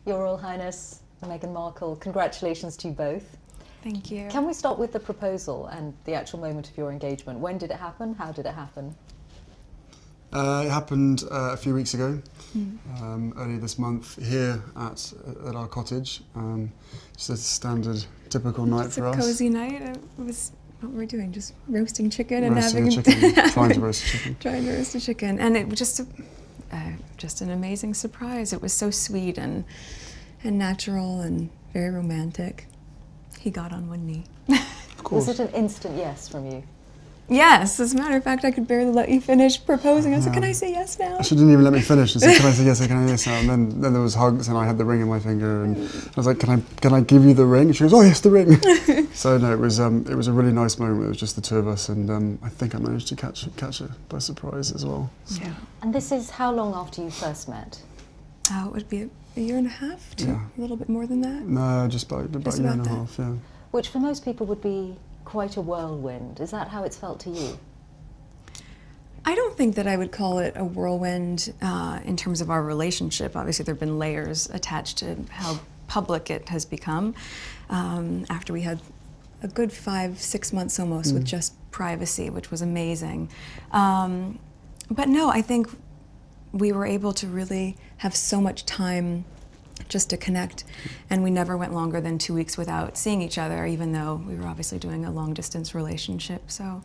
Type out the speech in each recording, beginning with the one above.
Your Royal Highness Meghan Markle, congratulations to you both. Thank you. Can we start with the proposal and the actual moment of your engagement? When did it happen? How did it happen? It happened a few weeks ago, earlier this month, here at our cottage. Just a standard, typical night for us. It's a cozy night. It was what we were doing, just roasting chicken and roasting having trying to roast chicken. Trying to roast a chicken, and it was just an amazing surprise. It was so sweet and natural and very romantic. He got on one knee. Of course. Was it an instant yes from you? Yes, as a matter of fact, I could barely let you finish proposing. I said, can I say yes now? She didn't even let me finish. I said, can I say yes, can I say yes now? And then there was hugs and I had the ring in my finger and I was like, can I give you the ring? And she goes, oh yes, the ring. So no, it was a really nice moment. It was just the two of us and I think I managed to catch her by surprise as well. So. Yeah. And this is how long after you first met? It would be a year and a half, a little bit more than that. No, just about a year and a half, yeah. Which for most people would be quite a whirlwind. Is that how it's felt to you? I don't think that I would call it a whirlwind in terms of our relationship. Obviously, there have been layers attached to how public it has become after we had a good 5-6 months almost with just privacy, which was amazing. But no, I think we were able to really have so much time just to connect, and we never went longer than 2 weeks without seeing each other, even though we were obviously doing a long-distance relationship. So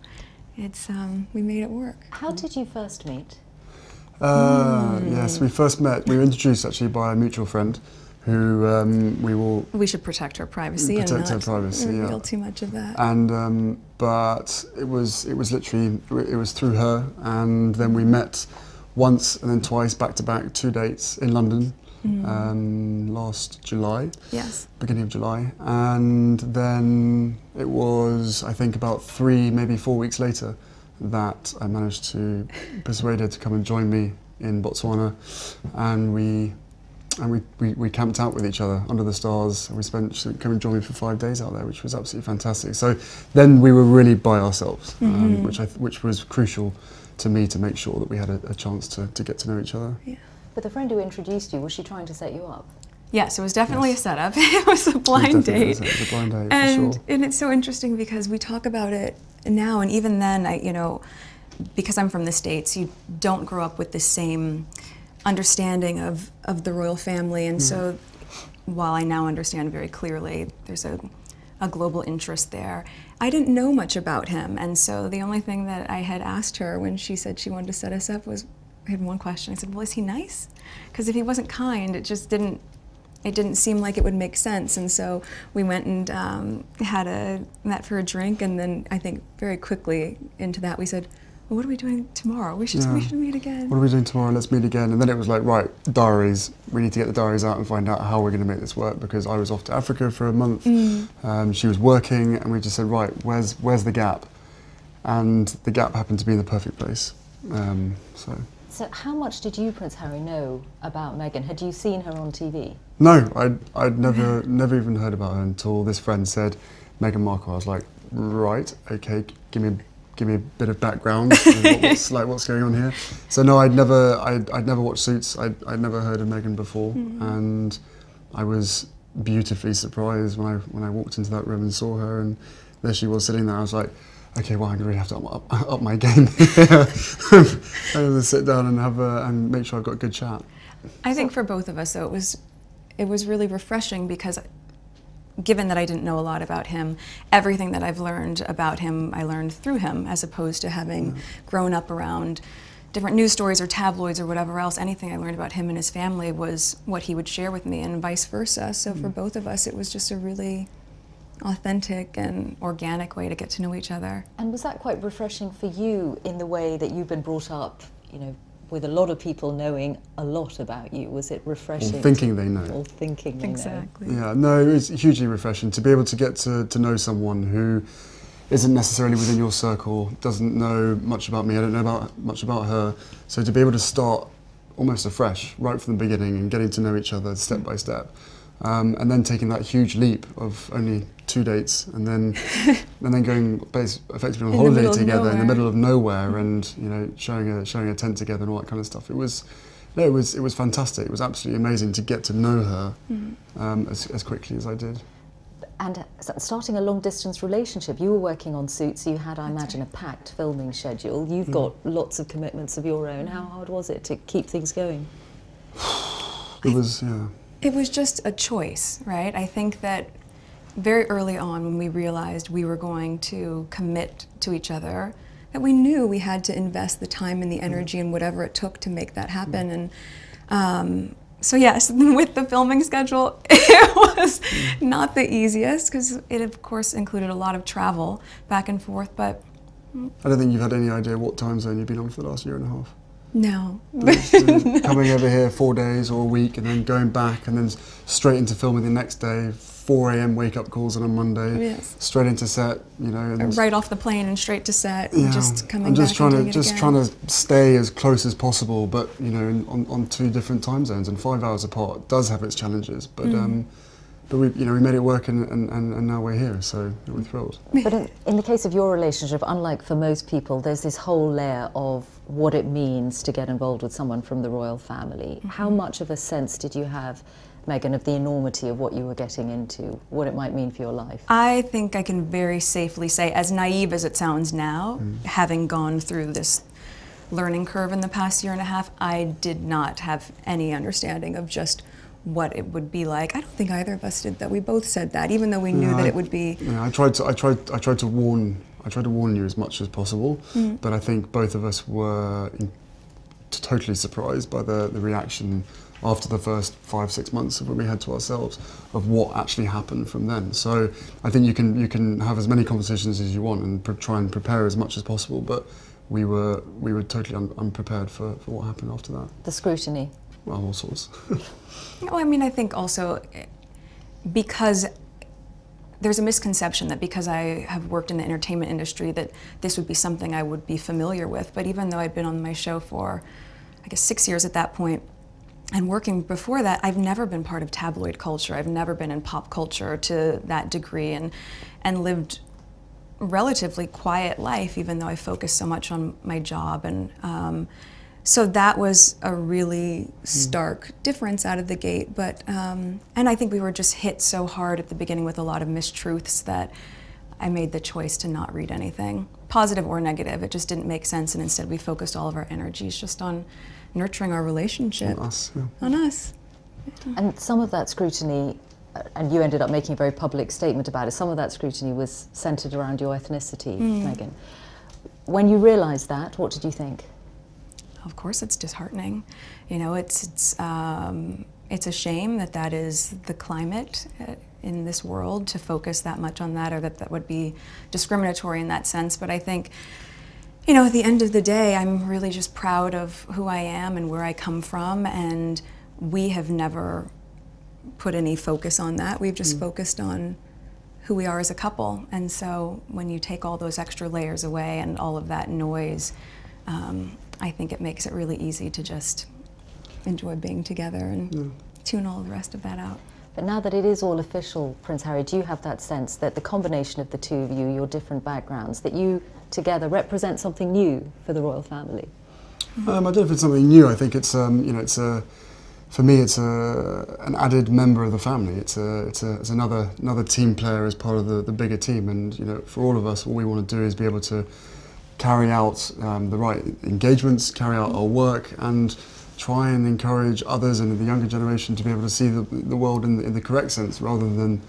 it's we made it work. How did you first meet? Yes, we first met. We were introduced actually by a mutual friend, who we should protect her privacy and not reveal yeah. too much of that. And but it was literally through her, and then we met once and then twice back to back, 2 dates in London. Last July, yes, beginning of July, and then it was I think about 3, maybe 4 weeks later that I managed to persuade her to come and join me in Botswana, and we camped out with each other under the stars. And she came and joined me for 5 days out there, which was absolutely fantastic. So then we were really by ourselves, which was crucial to me to make sure that we had a chance to get to know each other. Yeah. But the friend who introduced you, was she trying to set you up? Yes, it was definitely a setup. It was a blind date. It was a blind date, and, for sure. And it's so interesting because we talk about it now, and even then, because I'm from the States, you don't grow up with the same understanding of the royal family, and so while I now understand very clearly there's a global interest there, I didn't know much about him, and so the only thing that I had asked her when she said she wanted to set us up was, I had one question. I said, well, is he nice? Because if he wasn't kind, it didn't seem like it would make sense. And so we went and met for a drink, and then I think very quickly into that we said, well, what are we doing tomorrow? We should meet again. What are we doing tomorrow? Let's meet again. And then it was like, right, diaries. We need to get the diaries out and find out how we're going to make this work, because I was off to Africa for a month. She was working, and we just said, right, where's the gap? And the gap happened to be in the perfect place. So how much did you, Prince Harry, know about Meghan? Had you seen her on TV? No, I'd never even heard about her until this friend said Meghan Markle. I was like, right, okay, give me a bit of background. what's going on here? So no, I'd never watched Suits. I'd never heard of Meghan before, and I was beautifully surprised when I walked into that room and saw her, and there she was sitting there. I was like, okay, well, I'm going to have to up my game. I'm going to sit down and make sure I've got a good chat. I think for both of us, though, it was really refreshing because, given that I didn't know a lot about him, everything that I've learned about him, I learned through him, as opposed to having grown up around different news stories or tabloids or whatever else. Anything I learned about him and his family was what he would share with me, and vice versa. So for both of us, it was just a really authentic and organic way to get to know each other. And was that quite refreshing for you in the way that you've been brought up, with a lot of people knowing a lot about you? Was it refreshing? Or thinking they know. Or thinking they know. Exactly. Yeah, no, it was hugely refreshing to be able to get to know someone who isn't necessarily within your circle, doesn't know much about me, I don't know much about her. So to be able to start almost afresh, right from the beginning, and getting to know each other step by step. And then taking that huge leap of only 2 dates, and then going effectively on holiday together in the middle of nowhere, and showing a tent together and all that kind of stuff. It was No, it was fantastic. It was absolutely amazing to get to know her as quickly as I did. And starting a long-distance relationship, you were working on Suits, so you had, I imagine, a packed filming schedule. You've got lots of commitments of your own. How hard was it to keep things going? It was, yeah. It was just a choice, right? I think that very early on when we realized we were going to commit to each other, that we knew we had to invest the time and the energy and whatever it took to make that happen. And so yes, with the filming schedule, it was not the easiest because it of course included a lot of travel back and forth, but... I don't think you've had any idea what time zone you've been on for the last year and a half. No. Coming over here 4 days or a week and then going back and then straight into filming the next day, 4 a.m. wake-up calls on a Monday, Yes. straight into set, you know. And Right off the plane and straight to set, yeah, and just coming I'm just back trying and to doing it trying again. to stay as close as possible, but you know, on 2 different time zones and 5 hours apart does have its challenges. But we made it work and now we're here, so we're thrilled. But in the case of your relationship, unlike for most people, there's this whole layer of what it means to get involved with someone from the royal family. How much of a sense did you have, Meghan, of the enormity of what you were getting into, what it might mean for your life? I think I can very safely say, as naive as it sounds now, having gone through this learning curve in the past year and a half, I did not have any understanding of just what it would be like. I don't think either of us did that. We both said that, even though we knew that it would be. Yeah, I tried to warn you as much as possible, but I think both of us were totally surprised by the reaction after the first 5-6 months of when we had to ourselves of what actually happened from then. So I think you can have as many conversations as you want and try and prepare as much as possible, but we were totally unprepared for what happened after that. The scrutiny. Well, all sorts. Well, I mean, I think also because there's a misconception that because I have worked in the entertainment industry that this would be something I would be familiar with. But even though I'd been on my show for, I guess, 6 years at that point, and working before that, I've never been part of tabloid culture. I've never been in pop culture to that degree, and lived relatively quiet life, even though I focused so much on my job. And so that was a really stark difference out of the gate. But and I think we were just hit so hard at the beginning with a lot of mistruths that I made the choice to not read anything, positive or negative. It just didn't make sense, and instead we focused all of our energies just on nurturing our relationship. On us, yeah. On us. And some of that scrutiny, and you ended up making a very public statement about it, some of that scrutiny was centred around your ethnicity, Meghan. When you realised that, what did you think? Of course it's disheartening. You know, it's a shame that that is the climate in this world, to focus that much on that, or that would be discriminatory in that sense. But I think, you know, at the end of the day, I'm really just proud of who I am and where I come from, and we have never put any focus on that. We've just focused on who we are as a couple. And so when you take all those extra layers away and all of that noise, I think it makes it really easy to just enjoy being together and tune all the rest of that out. But now that it is all official, Prince Harry, do you have that sense that the combination of the two of you, your different backgrounds, that you together represent something new for the royal family? I don't know if it's something new. I think it's you know, for me it's an added member of the family. It's another team player as part of the bigger team. And you know, for all of us, all we want to do is be able to carry out the right engagements, carry out our work, and try and encourage others and the younger generation to be able to see the world in the correct sense, rather than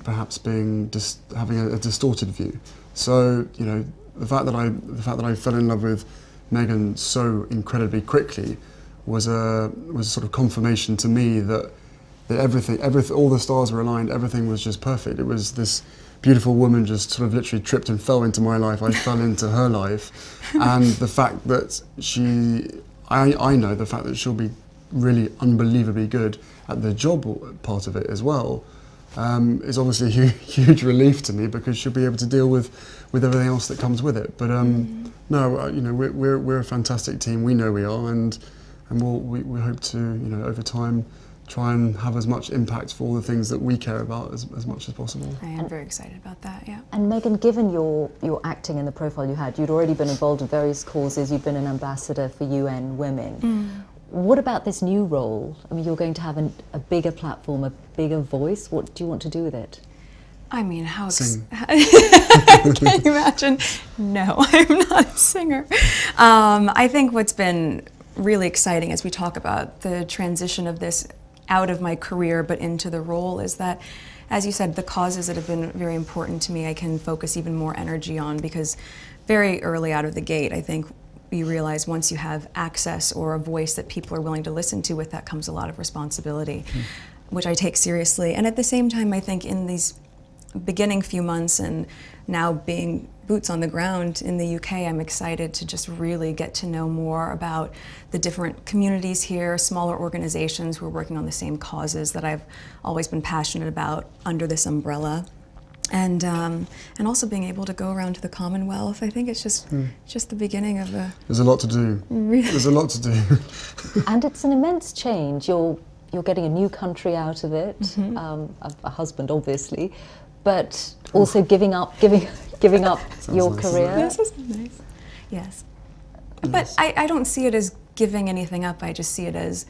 perhaps having a distorted view. So you know, the fact that I fell in love with Meghan so incredibly quickly was sort of confirmation to me that everything, all the stars were aligned, everything was just perfect. It was this beautiful woman just sort of literally tripped and fell into my life. I fell into her life, and the fact that I know the fact that she'll be really unbelievably good at the job part of it as well, is obviously a huge relief to me, because she'll be able to deal with everything else that comes with it. But no, you know, we're a fantastic team. We know we are, and we hope to, you know, over time, try and have as much impact for all the things that we care about as much as possible. I am very excited about that, yeah. And Meghan, given your acting and the profile you had, you'd already been involved in various causes, you'd been an ambassador for UN Women. What about this new role? I mean, you're going to have a bigger platform, a bigger voice. What do you want to do with it? I mean, Sing. Can you imagine? No, I'm not a singer. I think what's been really exciting as we talk about the transition of this out of my career but into the role is that, as you said, the causes that have been very important to me I can focus even more energy on, because very early out of the gate I think you realize once you have access or a voice that people are willing to listen to, with that comes a lot of responsibility, which I take seriously. And at the same time, I think in these beginning few months and now being boots on the ground in the UK, I'm excited to just really get to know more about the different communities here, smaller organizations who are working on the same causes that I've always been passionate about under this umbrella. And also being able to go around to the Commonwealth. I think it's just the beginning of a... There's a lot to do. Really? There's a lot to do. And it's an immense change. You're getting a new country out of it, a husband obviously, but also giving up your nice. career. This is nice. Yes. But I don't see it as giving anything up. I just see it as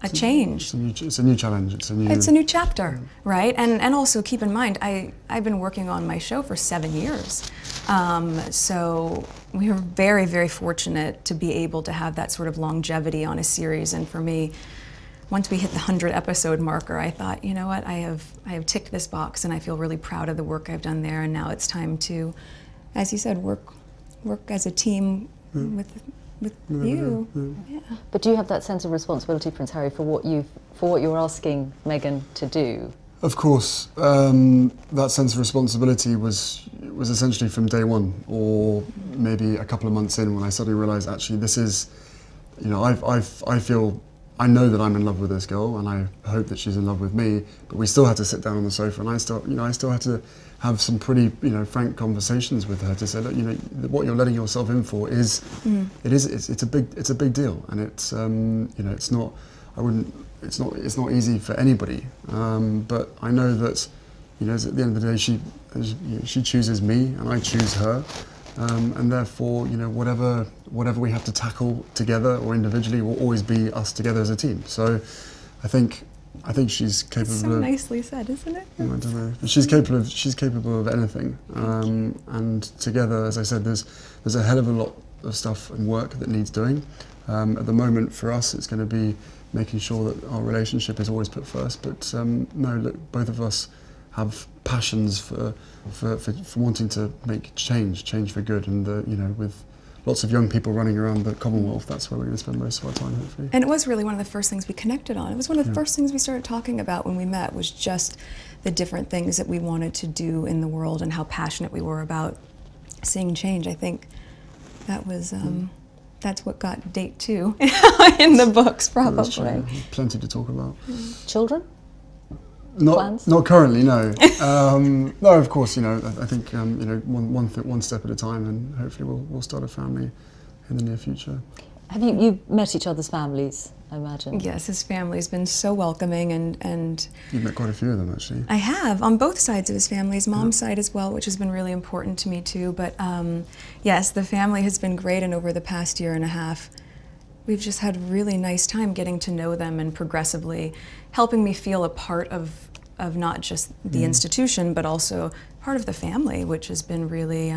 a change. It's a new challenge. It's a new chapter, right? And also keep in mind, I've been working on my show for 7 years. So we were very, very fortunate to be able to have that sort of longevity on a series. And for me, once we hit the 100 episode marker, I thought, you know what, I have ticked this box and I feel really proud of the work I've done there. And now it's time to, as you said, work as a team with you. Yeah. But do you have that sense of responsibility, Prince Harry, for what you're asking Meghan to do? Of course, that sense of responsibility was essentially from day one, or maybe a couple of months in, when I suddenly realised actually this is, you know, I know that I'm in love with this girl, and I hope that she's in love with me. But we still had to sit down on the sofa, and I still had to have some pretty, you know, frank conversations with her to say, look, you know, what you're letting yourself in for is, it's a big deal, and it's, you know, it's not easy for anybody. But I know that, you know, at the end of the day, she chooses me, and I choose her. And therefore, you know, whatever we have to tackle together or individually will always be us together as a team. So, I think she's capable. So nicely said, isn't it? I don't know. She's capable of anything. And together, as I said, there's a hell of a lot of stuff and work that needs doing. At the moment, for us, it's going to be making sure that our relationship is always put first. But no, look, both of us have passions for wanting to make change for good, and you know, with lots of young people running around the Commonwealth, that's where we're going to spend most of our time, hopefully. And it was really one of the first things we connected on. It was one of the first things we started talking about when we met, was just the different things that we wanted to do in the world and how passionate we were about seeing change. I think that was that's what got date 2 in the books, probably. Plenty to talk about. Children? Not currently, no. No, of course, you know, I think, you know, one step at a time, and hopefully we'll start a family in the near future. Have you've met each other's families, I imagine? Yes, his family's been so welcoming, and You've met quite a few of them, actually. I have, on both sides of his family, his mom's side as well, which has been really important to me too. But yes, the family has been great, and over the past year and a half, we've just had a really nice time getting to know them and progressively helping me feel a part of not just the institution, but also part of the family, which has been really,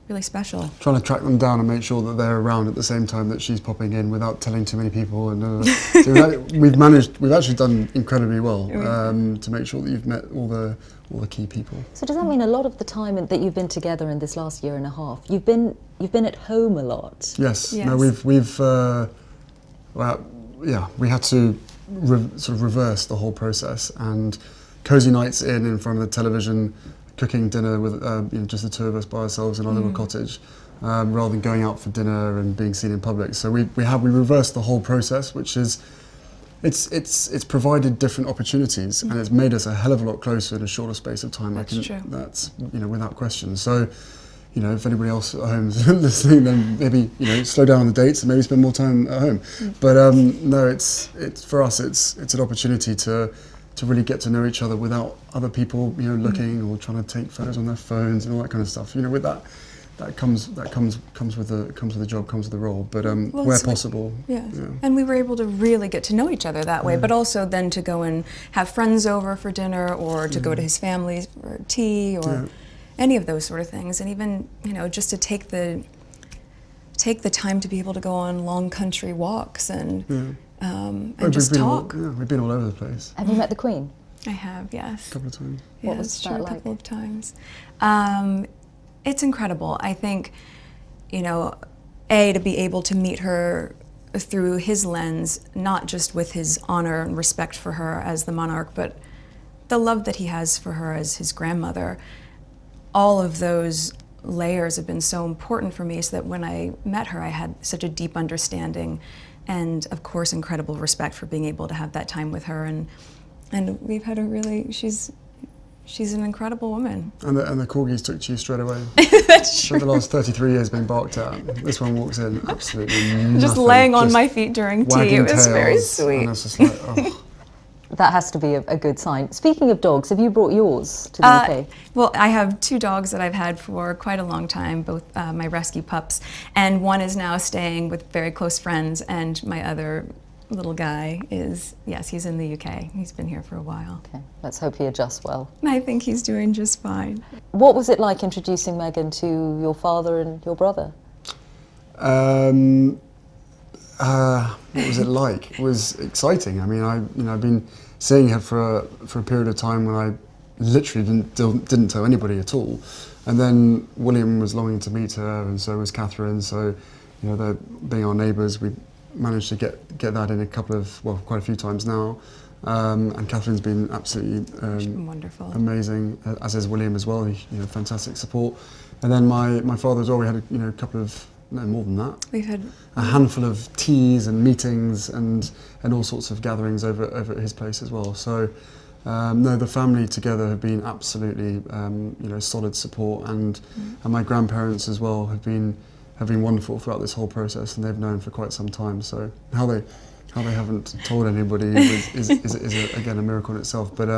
really special. Trying to track them down and make sure that they're around at the same time that she's popping in without telling too many people. And so we've actually done incredibly well to make sure that you've met all the key people. So does that mean a lot of the time that you've been together in this last year and a half, you've been at home a lot? Yes. No, we've well, yeah, we had to sort of reverse the whole process, and cozy nights in front of the television, cooking dinner with you know, just the two of us by ourselves in our little cottage, rather than going out for dinner and being seen in public. So we reversed the whole process, which is it's provided different opportunities, and it's made us a hell of a lot closer in a shorter space of time. That's true. That's, you know, without question. So, you know, if anybody else at home is listening, then maybe, you know, slow down on the dates and maybe spend more time at home. But no, it's for us, it's an opportunity to really get to know each other without other people, you know, looking or trying to take photos on their phones and all that kind of stuff. You know, with that that comes with the job, comes with the role. But Well, where so possible, yes. yeah. And we were able to really get to know each other that way, but also then to go and have friends over for dinner, or to go to his family for tea, or any of those sort of things. And even, you know, just to take the time to be able to go on long country walks and just talk. We've been all over the place. Have you met the Queen? I have, yes. A couple of times. Yes, What was that sure, like? a couple of times. It's incredible. I think, you know, to be able to meet her through his lens, not just with his honor and respect for her as the monarch, but the love that he has for her as his grandmother. All of those layers have been so important for me, so that when I met her, I had such a deep understanding, and of course incredible respect for being able to have that time with her. And we've had a really, she's an incredible woman. And the corgis took to you straight away. That's true. For the last 33 years being barked at, this one walks in absolutely nothing. Just laying on my feet during tea. It was very sweet. And it's just like, oh. That has to be a good sign. Speaking of dogs, have you brought yours to the UK? Well, I have 2 dogs that I've had for quite a long time, both my rescue pups, and one is now staying with very close friends, and my other little guy is, yes, he's in the UK. He's been here for a while. Okay, let's hope he adjusts well. I think he's doing just fine. What was it like introducing Meghan to your father and your brother? What was it like? It was exciting. I mean, I've been seeing her for a period of time when I literally didn't tell anybody at all, and then William was longing to meet her, and so was Catherine. So, you know, they're being our neighbours, we managed to get that in quite a few times now. And Catherine's been absolutely wonderful, amazing, as is William as well. Fantastic support. And then my father as well. We had a couple of. No, more than that. We've had a handful of teas and meetings and all sorts of gatherings over at his place as well. So, no, the family together have been absolutely, solid support, and my grandparents as well have been wonderful throughout this whole process, and they've known for quite some time. So how they haven't told anybody is again a miracle in itself. But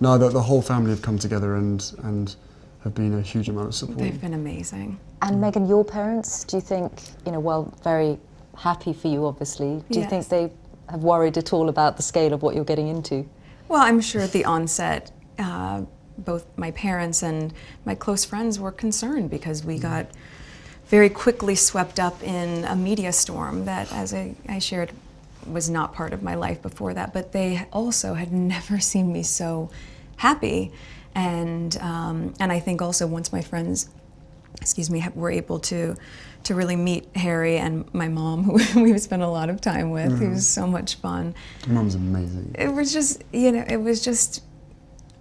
no, the whole family have come together and have been a huge amount of support. They've been amazing. And Meghan, your parents, do you think, while very happy for you obviously, do you think they have worried at all about the scale of what you're getting into? Well, I'm sure at the onset, both my parents and my close friends were concerned, because we got very quickly swept up in a media storm that, as I shared, was not part of my life before that, but they also had never seen me so happy. And I think also once my friends, were able to really meet Harry and my mom, who we've spent a lot of time with, who was so much fun. Your mom's amazing. It was just, it was just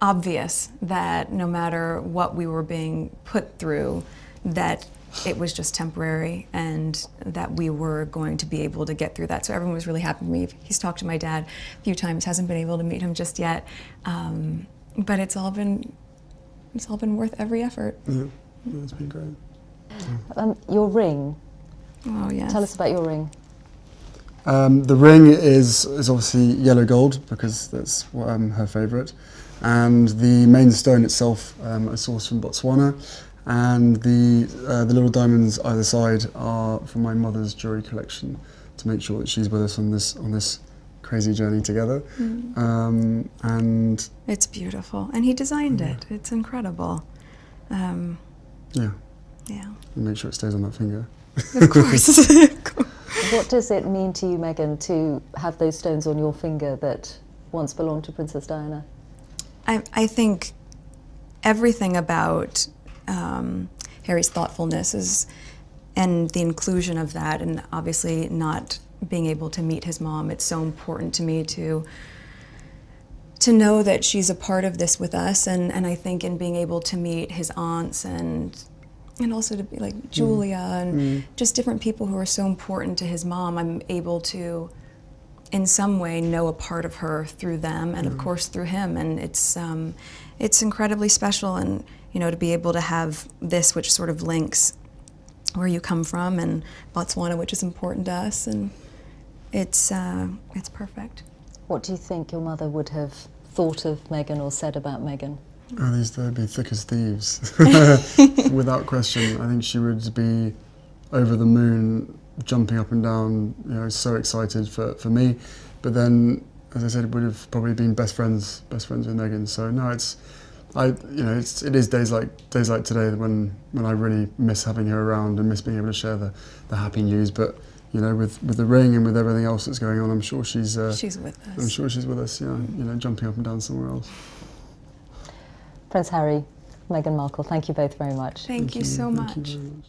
obvious that no matter what we were being put through, that it was just temporary, and that we were going to be able to get through that. So everyone was really happy with me. He's talked to my dad a few times, hasn't been able to meet him just yet, but it's all been worth every effort. Yeah. It's been great. Your ring. Oh, yes. Tell us about your ring. The ring is obviously yellow gold, because that's her favourite, and the main stone itself I sourced from Botswana, and the little diamonds either side are from my mother's jewellery collection, to make sure that she's with us on this crazy journey together. And it's beautiful, and he designed it. It's incredible. Yeah. And make sure it stays on that finger. Of course. What does it mean to you, Meghan, to have those stones on your finger that once belonged to Princess Diana? I think everything about Harry's thoughtfulness and the inclusion of that, and obviously not being able to meet his mom, it's so important to me to know that she's a part of this with us, and I think in being able to meet his aunts and also to be like Julia and just different people who are so important to his mom, I'm able to in some way know a part of her through them, and of course through him, and it's incredibly special. And to be able to have this, which sort of links where you come from, and Botswana, which is important to us, and it's perfect. What do you think your mother would have thought of Meghan or said about Meghan? Oh, they'd be thick as thieves, without question. I think she would be over the moon, jumping up and down, you know, so excited for me. But then, as I said, would have probably been best friends with Megan. So no, it is days like today when I really miss having her around and miss being able to share the happy news. But you know, with the ring and with everything else that's going on, I'm sure she's with us. I'm sure she's with us. Yeah, you know, jumping up and down somewhere else. Prince Harry, Meghan Markle, thank you both very much. Thank you so much. Thank you very much.